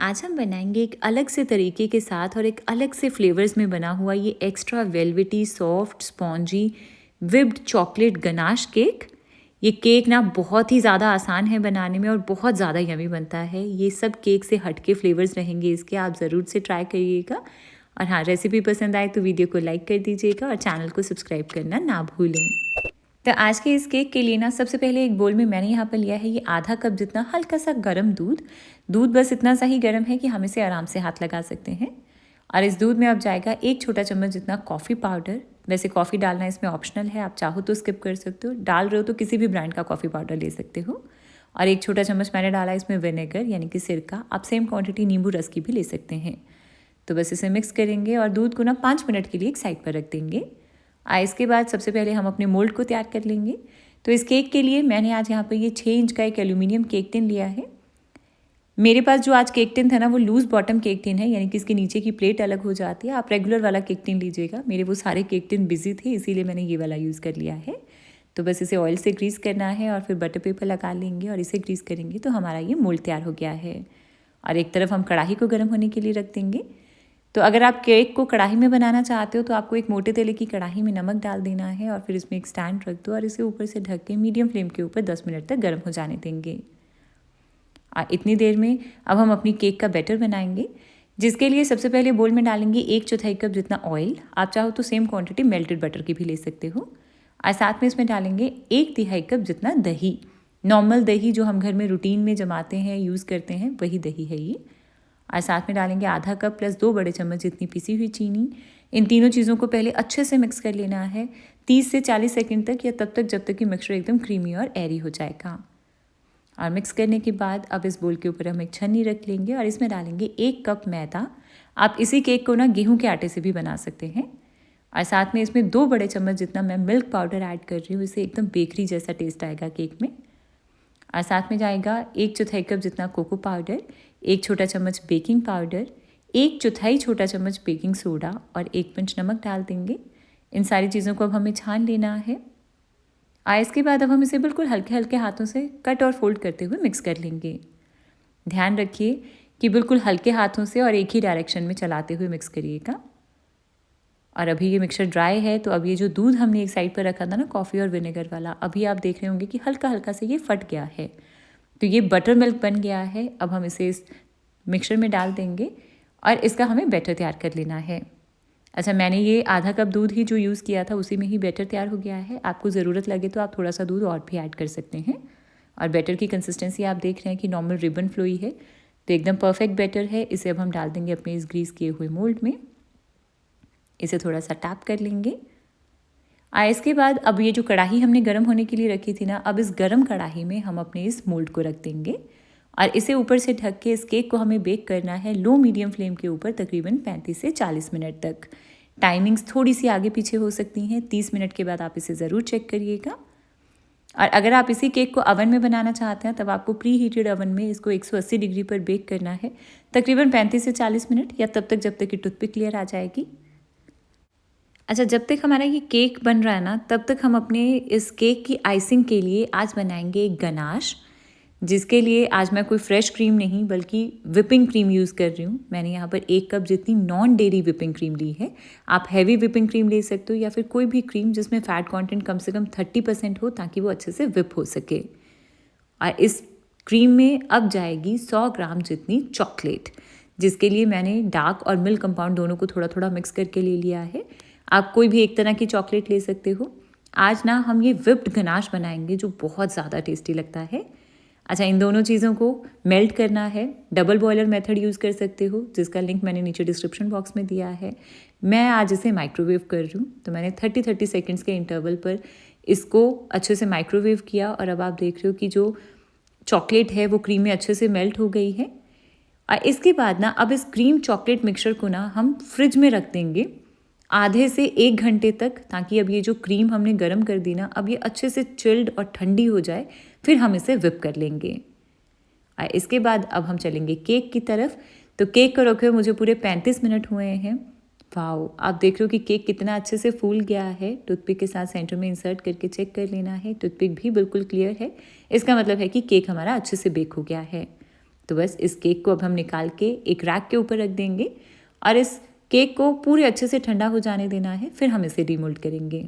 आज हम बनाएंगे एक अलग से तरीके के साथ और एक अलग से फ्लेवर्स में बना हुआ ये extra velvety soft spongy whipped chocolate ganache cake. ये केक ना बहुत ही ज़्यादा आसान है बनाने में और बहुत ज़्यादा यमी बनता है। ये सब केक से हटके फ्लेवर्स रहेंगे इसके, आप ज़रूर से ट्राई करिएगा। और हाँ, रेसिपी पसंद आए तो वीडियो को लाइक कर दीजिएगा और चैनल को सब्सक्राइब करना ना भूलें। तो आज के इस केक के लिए ना सबसे पहले एक बोल में मैंने यहाँ पर लिया है ये आधा कप जितना हल्का सा गर्म दूध बस इतना सा ही गर्म है कि हम इसे आराम से हाथ लगा सकते हैं। और इस दूध में अब जाएगा 1 छोटा चम्मच जितना कॉफ़ी पाउडर। वैसे कॉफ़ी डालना इसमें ऑप्शनल है, आप चाहो तो स्किप कर सकते हो, डाल रहे हो तो किसी भी ब्रांड का कॉफ़ी पाउडर ले सकते हो। और 1 छोटा चम्मच मैंने डाला इसमें विनेगर यानी कि सिरका, आप सेम क्वांटिटी नींबू रस की भी ले सकते हैं। तो बस इसे मिक्स करेंगे और दूध को ना 5 मिनट के लिए एक साइड पर रख देंगे। इसके बाद सबसे पहले हम अपने मोल्ड को तैयार कर लेंगे। तो इस केक के लिए मैंने आज यहाँ पर ये 6 इंच का एक एल्यूमिनियम केक टिन लिया है। मेरे पास जो आज केक टिन था ना वो लूज़ बॉटम केक टिन है, यानी कि इसके नीचे की प्लेट अलग हो जाती है। आप रेगुलर वाला केक टिन लीजिएगा। मेरे वो सारे केक टिन बिजी थे इसीलिए मैंने ये वाला यूज़ कर लिया है। तो बस इसे ऑयल से ग्रीस करना है और फिर बटर पेपर लगा लेंगे और इसे ग्रीस करेंगे तो हमारा ये मोल्ड तैयार हो गया है। और एक तरफ हम कढ़ाई को गर्म होने के लिए रख देंगे। तो अगर आप केक को कढ़ाई में बनाना चाहते हो तो आपको एक मोटे तले की कढ़ाई में नमक डाल देना है और फिर इसमें एक स्टैंड रख दो और इसे ऊपर से ढक के मीडियम फ्लेम के ऊपर 10 मिनट तक गर्म हो जाने देंगे। इतनी देर में अब हम अपनी केक का बैटर बनाएंगे, जिसके लिए सबसे पहले बोल में डालेंगे 1/4 कप जितना ऑयल। आप चाहो तो सेम क्वांटिटी मेल्टेड बटर की भी ले सकते हो। और साथ में इसमें डालेंगे 1/3 कप जितना दही, नॉर्मल दही जो हम घर में रूटीन में जमाते हैं यूज़ करते हैं वही दही है ये। और साथ में डालेंगे आधा कप प्लस 2 बड़े चम्मच जितनी पिसी हुई चीनी। इन तीनों चीज़ों को पहले अच्छे से मिक्स कर लेना है 30 से 40 सेकंड तक, या तब तक जब तक कि मिक्सचर एकदम क्रीमी और एरी हो जाएगा। और मिक्स करने के बाद अब इस बोल के ऊपर हम एक छन्नी रख लेंगे और इसमें डालेंगे 1 कप मैदा। आप इसी केक को ना गेहूं के आटे से भी बना सकते हैं। और साथ में इसमें 2 बड़े चम्मच जितना मैं मिल्क पाउडर ऐड कर रही हूँ, इससे एकदम बेकरी जैसा टेस्ट आएगा केक में। और साथ में जाएगा 1/4 कप जितना कोको पाउडर, 1 छोटा चम्मच बेकिंग पाउडर, 1/4 छोटा चम्मच बेकिंग सोडा और 1 पिंच नमक डाल देंगे। इन सारी चीज़ों को अब हमें छान लेना है। इसके बाद अब हम इसे बिल्कुल हल्के हल्के हाथों से कट और फोल्ड करते हुए मिक्स कर लेंगे। ध्यान रखिए कि बिल्कुल हल्के हाथों से और एक ही डायरेक्शन में चलाते हुए मिक्स करिएगा। और अभी ये मिक्सचर ड्राई है, तो अब ये जो दूध हमने एक साइड पर रखा था ना कॉफ़ी और विनेगर वाला, अभी आप देख रहे होंगे कि हल्का हल्का से ये फट गया है। तो ये बटर मिल्क बन गया है। अब हम इसे इस मिक्सचर में डाल देंगे और इसका हमें बैटर तैयार कर लेना है। अच्छा, मैंने ये आधा कप दूध ही जो यूज़ किया था उसी में ही बैटर तैयार हो गया है। आपको ज़रूरत लगे तो आप थोड़ा सा दूध और भी ऐड कर सकते हैं। और बैटर की कंसिस्टेंसी आप देख रहे हैं कि नॉर्मल रिबन फ्लो ही है, तो एकदम परफेक्ट बैटर है। इसे अब हम डाल देंगे अपने इस ग्रीस किए हुए मोल्ड में। इसे थोड़ा सा टैप कर लेंगे। इसके बाद अब ये जो कढ़ाई हमने गर्म होने के लिए रखी थी ना, अब इस गर्म कढ़ाई में हम अपने इस मोल्ड को रख देंगे और इसे ऊपर से ढक के इस केक को हमें बेक करना है लो मीडियम फ्लेम के ऊपर तकरीबन 35 से 40 मिनट तक। टाइमिंग्स थोड़ी सी आगे पीछे हो सकती हैं, 30 मिनट के बाद आप इसे ज़रूर चेक करिएगा। और अगर आप इसी केक को ओवन में बनाना चाहते हैं तब आपको प्री हीटेड ओवन में इसको 180 डिग्री पर बेक करना है तकरीबन 35 से 40 मिनट, या तब तक जब तक कि टूथपिक क्लियर आ जाएगी। अच्छा, जब तक हमारा ये केक बन रहा है ना, तब तक हम अपने इस केक की आइसिंग के लिए आज बनाएंगे एक गनाश, जिसके लिए आज मैं कोई फ्रेश क्रीम नहीं बल्कि विपिंग क्रीम यूज़ कर रही हूँ। मैंने यहाँ पर 1 कप जितनी नॉन डेयरी विपिंग क्रीम ली है। आप हैवी विपिंग क्रीम ले सकते हो या फिर कोई भी क्रीम जिसमें फ़ैट कंटेंट कम से कम 30% हो, ताकि वो अच्छे से विप हो सके। और इस क्रीम में अब जाएगी 100 ग्राम जितनी चॉकलेट, जिसके लिए मैंने डार्क और मिल्क कंपाउंड दोनों को थोड़ा थोड़ा मिक्स करके ले लिया है। आप कोई भी एक तरह की चॉकलेट ले सकते हो। आज ना हम ये विप्ड गनाश बनाएंगे जो बहुत ज़्यादा टेस्टी लगता है। अच्छा, इन दोनों चीज़ों को मेल्ट करना है। डबल बॉयलर मेथड यूज़ कर सकते हो, जिसका लिंक मैंने नीचे डिस्क्रिप्शन बॉक्स में दिया है। मैं आज इसे माइक्रोवेव कर रही हूँ, तो मैंने 30 सेकेंड्स के इंटरवल पर इसको अच्छे से माइक्रोवेव किया और अब आप देख रहे हो कि जो चॉकलेट है वो क्रीम में अच्छे से मेल्ट हो गई है। और इसके बाद ना अब इस क्रीम चॉकलेट मिक्सचर को ना हम फ्रिज में रख देंगे आधे से 1 घंटे तक, ताकि अब ये जो क्रीम हमने गर्म कर दी ना, अब ये अच्छे से चिल्ड और ठंडी हो जाए, फिर हम इसे विप कर लेंगे। इसके बाद अब हम चलेंगे केक की तरफ। तो केक को रखे हुए मुझे पूरे 35 मिनट हुए हैं। वाओ, आप देख रहे हो कि केक कितना अच्छे से फूल गया है। टूथपिक के साथ सेंटर में इंसर्ट करके चेक कर लेना है। टूथपिक भी बिल्कुल क्लियर है, इसका मतलब है कि केक हमारा अच्छे से बेक हो गया है। तो बस इस केक को अब हम निकाल के एक रैक के ऊपर रख देंगे और इस केक को पूरे अच्छे से ठंडा हो जाने देना है, फिर हम इसे डीमोल्ड करेंगे।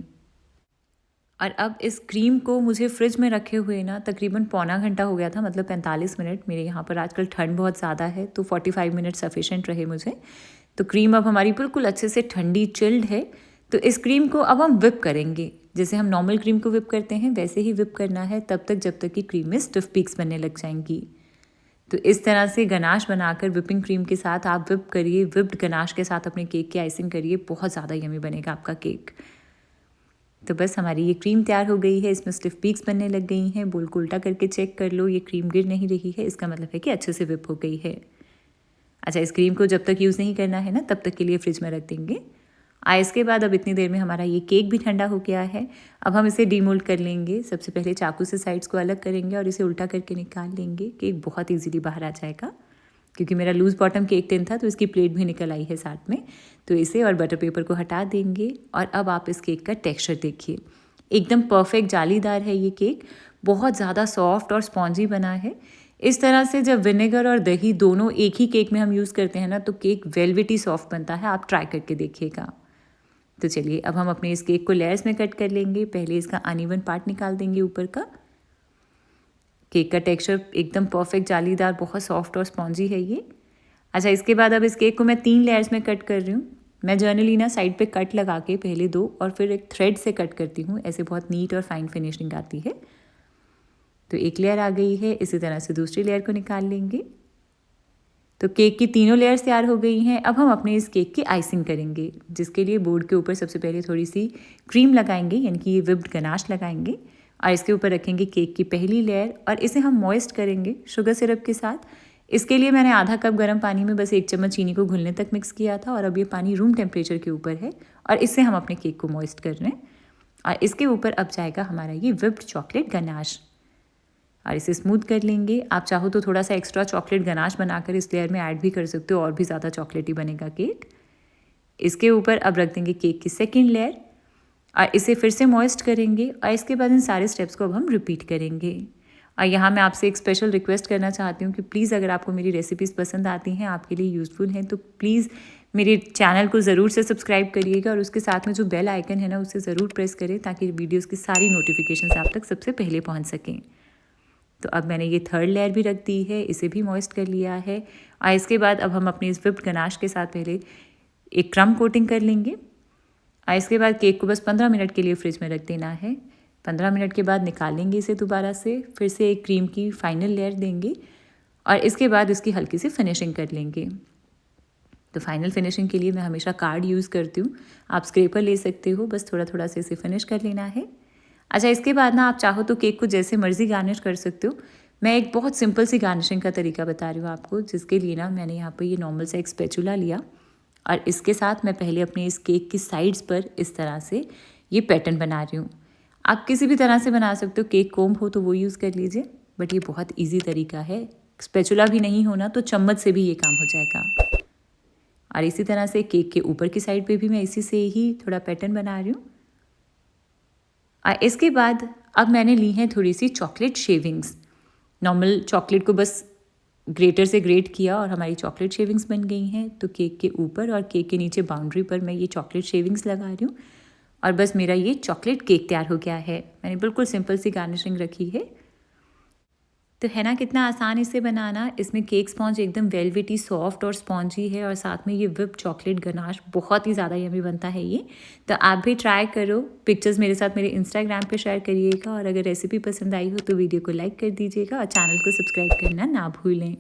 और अब इस क्रीम को मुझे फ्रिज में रखे हुए ना तकरीबन पौना घंटा हो गया था, मतलब 45 मिनट। मेरे यहाँ पर आजकल ठंड बहुत ज़्यादा है तो 45 मिनट सफिशेंट रहे मुझे। तो क्रीम अब हमारी बिल्कुल अच्छे से ठंडी चिल्ड है। तो इस क्रीम को अब हम विप करेंगे, जैसे हम नॉर्मल क्रीम को विप करते हैं वैसे ही विप करना है तब तक जब तक कि क्रीम में स्टिफ पीक्स बनने लग जाएंगी। तो इस तरह से गनाश बनाकर विपिंग क्रीम के साथ आप विप करिए, विप्ड गनाश के साथ अपने केक की आइसिंग करिए, बहुत ज़्यादा यमी बनेगा आपका केक। तो बस हमारी ये क्रीम तैयार हो गई है, इसमें स्टिफ पीक्स बनने लग गई हैं। बोल को उल्टा करके चेक कर लो, ये क्रीम गिर नहीं रही है, इसका मतलब है कि अच्छे से विप हो गई है। अच्छा, इस क्रीम को जब तक यूज़ नहीं करना है ना तब तक के लिए फ्रिज में रख देंगे। इसके बाद अब इतनी देर में हमारा ये केक भी ठंडा हो गया है। अब हम इसे डीमोल्ड कर लेंगे। सबसे पहले चाकू से साइड्स को अलग करेंगे और इसे उल्टा करके निकाल लेंगे। केक बहुत ईजीली बाहर आ जाएगा। क्योंकि मेरा लूज़ बॉटम केक टिन था तो इसकी प्लेट भी निकल आई है साथ में। तो इसे और बटर पेपर को हटा देंगे और अब आप इस केक का टेक्स्चर देखिए, एकदम परफेक्ट जालीदार है ये केक, बहुत ज़्यादा सॉफ्ट और स्पॉन्जी बना है। इस तरह से जब विनेगर और दही दोनों एक ही केक में हम यूज़ करते हैं ना तो केक वेलवेटी सॉफ्ट बनता है। आप ट्राई करके देखिएगा। तो चलिए अब हम अपने इस केक को लेयर्स में कट कर लेंगे। पहले इसका अनइवन पार्ट निकाल देंगे ऊपर का। केक का टेक्सचर एकदम परफेक्ट जालीदार, बहुत सॉफ्ट और स्पॉन्जी है ये। अच्छा, इसके बाद अब इस केक को मैं 3 लेयर्स में कट कर रही हूँ। मैं जनरली ना साइड पे कट लगा के पहले 2 और फिर एक थ्रेड से कट करती हूँ, ऐसे बहुत नीट और फाइन फिनिशिंग आती है। तो एक लेयर आ गई है, इसी तरह से दूसरी लेयर को निकाल लेंगे। तो केक की तीनों लेयर्स तैयार हो गई हैं। अब हम अपने इस केक की आइसिंग करेंगे, जिसके लिए बोर्ड के ऊपर सबसे पहले थोड़ी सी क्रीम लगाएंगे, यानी कि ये विप्ड गनाश लगाएंगे और इसके ऊपर रखेंगे केक की पहली लेयर और इसे हम मॉइस्ट करेंगे शुगर सिरप के साथ। इसके लिए मैंने आधा कप गर्म पानी में बस 1 चम्मच चीनी को घुलने तक मिक्स किया था और अब ये पानी रूम टेम्परेचर के ऊपर है और इससे हम अपने केक को मॉइस्ट कर रहे हैं। और इसके ऊपर अब जाएगा हमारा ये विप्ड चॉकलेट गनाश और इसे स्मूथ कर लेंगे। आप चाहो तो थोड़ा सा एक्स्ट्रा चॉकलेट गनाश बनाकर इस लेयर में ऐड भी कर सकते हो और भी ज़्यादा चॉकलेटी बनेगा केक। इसके ऊपर अब रख देंगे केक की सेकेंड लेयर और इसे फिर से मॉइस्ट करेंगे और इसके बाद इन सारे स्टेप्स को अब हम रिपीट करेंगे। और यहाँ मैं आपसे एक स्पेशल रिक्वेस्ट करना चाहती हूँ कि प्लीज़ अगर आपको मेरी रेसिपीज़ पसंद आती हैं, आपके लिए यूज़फुल हैं, तो प्लीज़ मेरे चैनल को ज़रूर से सब्सक्राइब करिएगा और उसके साथ में जो बेल आइकन है ना उसे ज़रूर प्रेस करें ताकि वीडियोज़ की सारी नोटिफिकेशन आप तक सबसे पहले पहुँच सकें। तो अब मैंने ये थर्ड लेयर भी रख दी है, इसे भी मॉइस्ट कर लिया है और इसके बाद अब हम अपने इस विप्ड गनाश के साथ पहले एक क्रम कोटिंग कर लेंगे और इसके बाद केक को बस 15 मिनट के लिए फ्रिज में रख देना है। 15 मिनट के बाद निकालेंगे इसे दोबारा से, फिर से एक क्रीम की फाइनल लेयर देंगे और इसके बाद इसकी हल्की सी फिनिशिंग कर लेंगे। तो फाइनल फिनिशिंग के लिए मैं हमेशा कार्ड यूज़ करती हूँ, आप स्क्रेपर ले सकते हो, बस थोड़ा थोड़ा से इसे फिनिश कर लेना है। अच्छा, इसके बाद ना आप चाहो तो केक को जैसे मर्जी गार्निश कर सकते हो। मैं एक बहुत सिंपल सी गार्निशिंग का तरीका बता रही हूँ आपको, जिसके लिए ना मैंने यहाँ पर ये नॉर्मल सा एक स्पैचुला लिया और इसके साथ मैं पहले अपने इस केक की साइड्स पर इस तरह से ये पैटर्न बना रही हूँ। आप किसी भी तरह से बना सकते हो, केक कोम्ब हो तो वो यूज़ कर लीजिए, बट ये बहुत ईजी तरीका है। स्पैचुला भी नहीं होना तो चम्मच से भी ये काम हो जाएगा। और इसी तरह से केक के ऊपर की साइड पे भी मैं इसी से ही थोड़ा पैटर्न बना रही हूँ। और इसके बाद अब मैंने ली हैं थोड़ी सी चॉकलेट शेविंग्स। नॉर्मल चॉकलेट को बस ग्रेटर से ग्रेट किया और हमारी चॉकलेट शेविंग्स बन गई हैं। तो केक के ऊपर और केक के नीचे बाउंड्री पर मैं ये चॉकलेट शेविंग्स लगा रही हूँ और बस मेरा ये चॉकलेट केक तैयार हो गया है। मैंने बिल्कुल सिंपल सी गार्निशिंग रखी है। तो है ना कितना आसान इसे बनाना। इसमें केक स्पॉन्ज एकदम वेलवेटी सॉफ्ट और स्पॉन्जी है और साथ में ये विप चॉकलेट गनाश बहुत ही ज़्यादा यमी बनता है ये। तो आप भी ट्राई करो, पिक्चर्स मेरे साथ मेरे इंस्टाग्राम पे शेयर करिएगा और अगर रेसिपी पसंद आई हो तो वीडियो को लाइक कर दीजिएगा और चैनल को सब्सक्राइब करना ना भूलें।